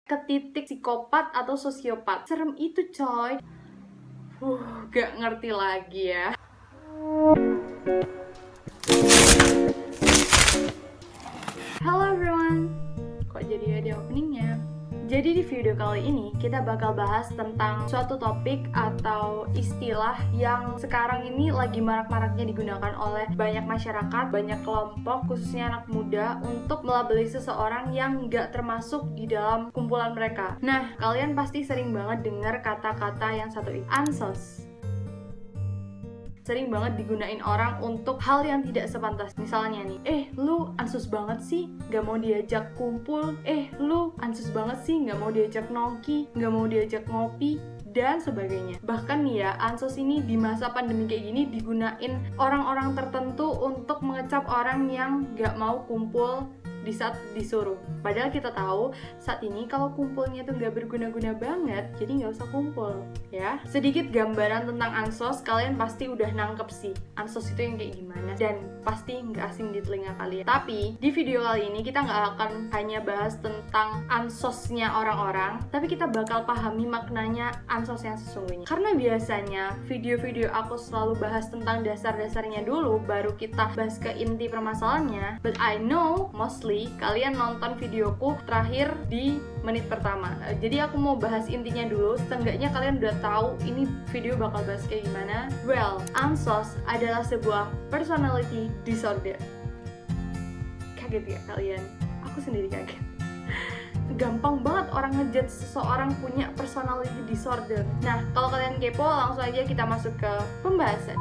ke titik psikopat atau sosiopat. Serem itu coy. Gak ngerti lagi ya. Hello everyone. Kok jadi ada openingnya? Jadi di video kali ini kita bakal bahas tentang suatu topik atau istilah yang sekarang ini lagi marak-maraknya digunakan oleh banyak masyarakat, banyak kelompok, khususnya anak muda untuk melabeli seseorang yang nggak termasuk di dalam kumpulan mereka. Nah, kalian pasti sering banget dengar kata-kata yang satu ini, ansos. Sering banget digunain orang untuk hal yang tidak sepantas. Misalnya nih, lu ansos banget sih gak mau diajak kumpul, lu ansos banget sih gak mau diajak nongki, gak mau diajak ngopi, dan sebagainya. Bahkan nih ya, ansos ini di masa pandemi kayak gini digunain orang-orang tertentu untuk mengecap orang yang gak mau kumpul di saat disuruh. Padahal kita tahu saat ini kalau kumpulnya tuh nggak berguna-guna banget, jadi nggak usah kumpul ya. Sedikit gambaran tentang ansos, kalian pasti udah nangkep sih ansos itu yang kayak gimana, dan pasti nggak asing di telinga kalian. Tapi di video kali ini kita nggak akan hanya bahas tentang ansosnya orang-orang, tapi kita bakal pahami maknanya ansos yang sesungguhnya. Karena biasanya video-video aku selalu bahas tentang dasar-dasarnya dulu, baru kita bahas ke inti permasalahannya. But I know mostly kalian nonton videoku terakhir di menit pertama. Jadi aku mau bahas intinya dulu, setengahnya kalian udah tahu ini video bakal bahas kayak gimana. Well, ansos adalah sebuah personality disorder. Kaget ya kalian? Aku sendiri kaget. Gampang banget orang ngejudge seseorang punya personality disorder. Nah, kalau kalian kepo, langsung aja kita masuk ke pembahasan.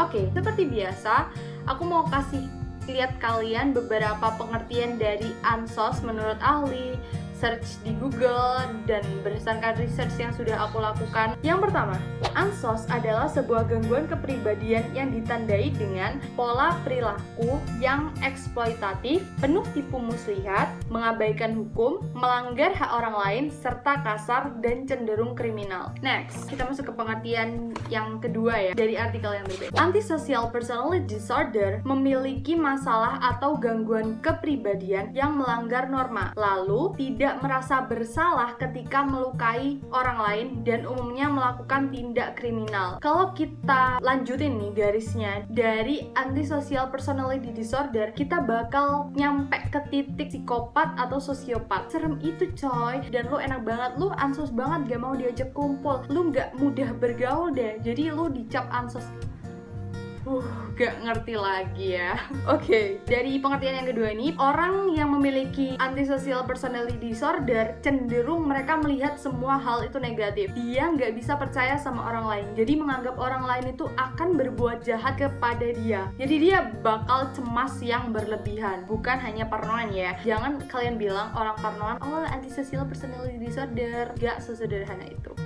Oke, seperti biasa, aku mau kasih lihat kalian beberapa pengertian dari ansos menurut ahli, search di Google, dan berdasarkan research yang sudah aku lakukan. Yang pertama, ansos adalah sebuah gangguan kepribadian yang ditandai dengan pola perilaku yang eksploitatif, penuh tipu muslihat, mengabaikan hukum, melanggar hak orang lain, serta kasar dan cenderung kriminal. Next, kita masuk ke pengertian yang kedua ya, dari artikel yang berbeda. Antisocial personality disorder memiliki masalah atau gangguan kepribadian yang melanggar norma, lalu tidak merasa bersalah ketika melukai orang lain dan umumnya melakukan tindak kriminal. Kalau kita lanjutin nih garisnya, dari antisocial personality disorder kita bakal nyampe ke titik psikopat atau sosiopat. Serem itu coy, dan lu enak banget, lu ansos banget gak mau diajak kumpul, lu gak mudah bergaul deh, jadi lu dicap ansos. Gak ngerti lagi ya. Oke, dari pengertian yang kedua ini, orang yang memiliki antisocial personality disorder cenderung mereka melihat semua hal itu negatif. Dia nggak bisa percaya sama orang lain, jadi menganggap orang lain itu akan berbuat jahat kepada dia. Jadi dia bakal cemas yang berlebihan, bukan hanya parnoan ya. Jangan kalian bilang orang parnoan, oh antisocial personality disorder. Gak sesederhana itu.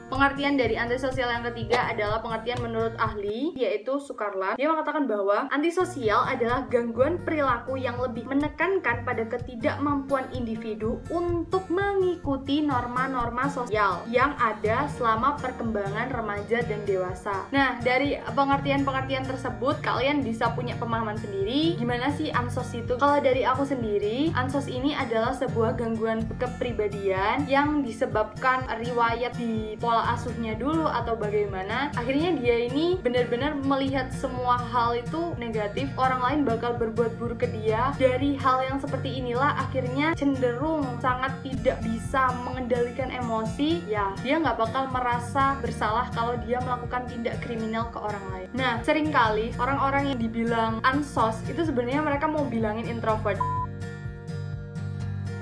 Pengertian dari antisosial yang ketiga adalah pengertian menurut ahli, yaitu Sukarlan. Dia mengatakan bahwa antisosial adalah gangguan perilaku yang lebih menekankan pada ketidakmampuan individu untuk mengikuti norma-norma sosial yang ada selama perkembangan remaja dan dewasa. Nah, dari pengertian-pengertian tersebut, kalian bisa punya pemahaman sendiri gimana sih ansos itu. Kalau dari aku sendiri, ansos ini adalah sebuah gangguan kepribadian yang disebabkan riwayat di pola asuhnya dulu atau bagaimana. Akhirnya dia ini benar-benar melihat semua hal itu negatif, orang lain bakal berbuat buruk ke dia. Dari hal yang seperti inilah akhirnya cenderung sangat tidak bisa mengendalikan emosi. Ya, dia nggak bakal merasa bersalah kalau dia melakukan tindak kriminal ke orang lain. Nah, seringkali orang-orang yang dibilang ansos itu sebenarnya mereka mau bilangin introvert,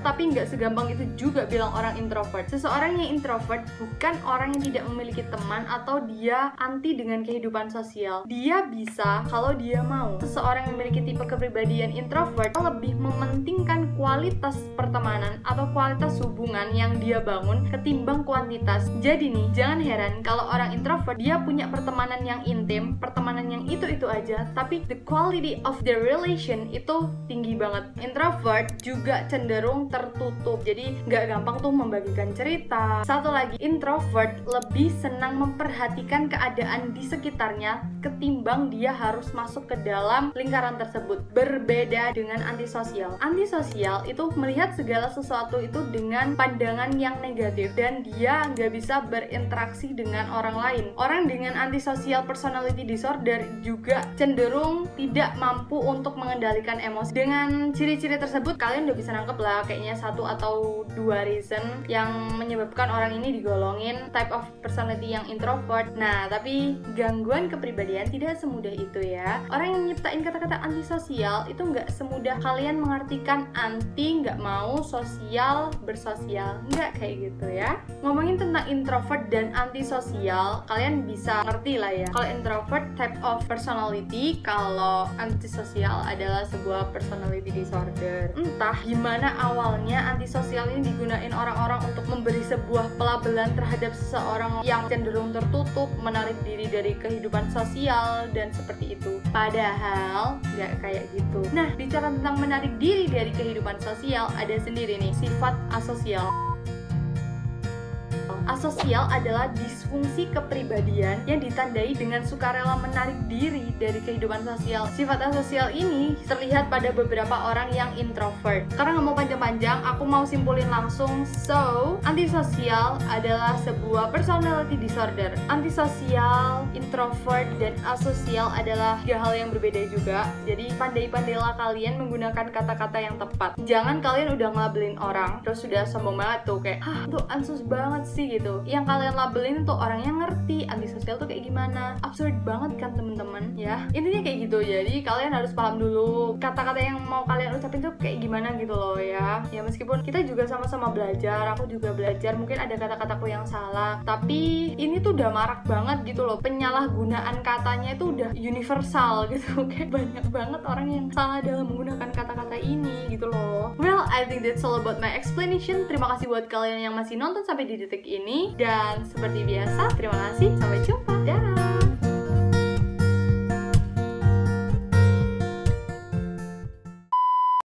tapi nggak segampang itu juga bilang orang introvert. Seseorang yang introvert bukan orang yang tidak memiliki teman atau dia anti dengan kehidupan sosial. Dia bisa kalau dia mau. Seseorang yang memiliki tipe kepribadian introvert lebih mementingkan kualitas pertemanan atau kualitas hubungan yang dia bangun ketimbang kuantitas. Jadi nih, jangan heran kalau orang introvert dia punya pertemanan yang intim, pertemanan yang itu-itu aja, tapi the quality of the relation itu tinggi banget. Introvert juga cenderung tertutup, jadi nggak gampang tuh membagikan cerita. Satu lagi, introvert lebih senang memperhatikan keadaan di sekitarnya ketimbang dia harus masuk ke dalam lingkaran tersebut. Berbeda dengan antisosial. Antisosial itu melihat segala sesuatu itu dengan pandangan yang negatif dan dia nggak bisa berinteraksi dengan orang lain. Orang dengan antisocial personality disorder juga cenderung tidak mampu untuk mengendalikan emosi. Dengan ciri-ciri tersebut kalian udah bisa nangkep lah kayaknya 1 atau 2 reason yang menyebabkan orang ini digolongin type of personality yang introvert. Nah, tapi gangguan kepribadian tidak semudah itu ya. Orang yang nyiptain kata-kata antisosial itu nggak semudah kalian mengartikan anti, nggak mau sosial, bersosial. Nggak kayak gitu ya. Ngomongin tentang introvert dan antisosial, kalian bisa ngerti lah ya. Kalau introvert type of personality, kalau antisosial adalah sebuah personality disorder. Entah gimana awalnya antisosial ini digunain orang-orang untuk memberi sebuah pelabelan terhadap seseorang yang cenderung tertutup, menarik diri dari kehidupan sosial, dan seperti itu. Padahal nggak kayak gitu. Nah, bicara tentang menarik diri dari kehidupan sosial, ada sendiri nih sifat asosial. Asosial adalah disfungsi kepribadian yang ditandai dengan sukarela menarik diri dari kehidupan sosial. Sifat asosial ini terlihat pada beberapa orang yang introvert. Karena nggak mau panjang-panjang, aku mau simpulin langsung. So, antisosial adalah sebuah personality disorder. Antisosial, introvert, dan asosial adalah 3 hal yang berbeda juga. Jadi, pandai-pandailah kalian menggunakan kata-kata yang tepat. Jangan kalian udah ngelabelin orang, terus sudah sombong banget tuh kayak, tuh ansos banget sih gitu. Yang kalian labelin tuh orang yang ngerti antisosial tuh kayak gimana. Absurd banget kan temen-temen ya. Intinya kayak gitu. Jadi kalian harus paham dulu kata-kata yang mau kalian ucapin tuh kayak gimana gitu loh ya. Ya meskipun kita juga sama-sama belajar, aku juga belajar, mungkin ada kata-kataku yang salah, tapi ini tuh udah marak banget gitu loh. Penyalahgunaan katanya itu udah universal gitu. Kayak banyak banget orang yang salah dalam menggunakan kata-kata ini gitu loh. Well, I think that's all about my explanation. Terima kasih buat kalian yang masih nonton sampai di detik ini. Dan seperti biasa, terima kasih. Sampai jumpa.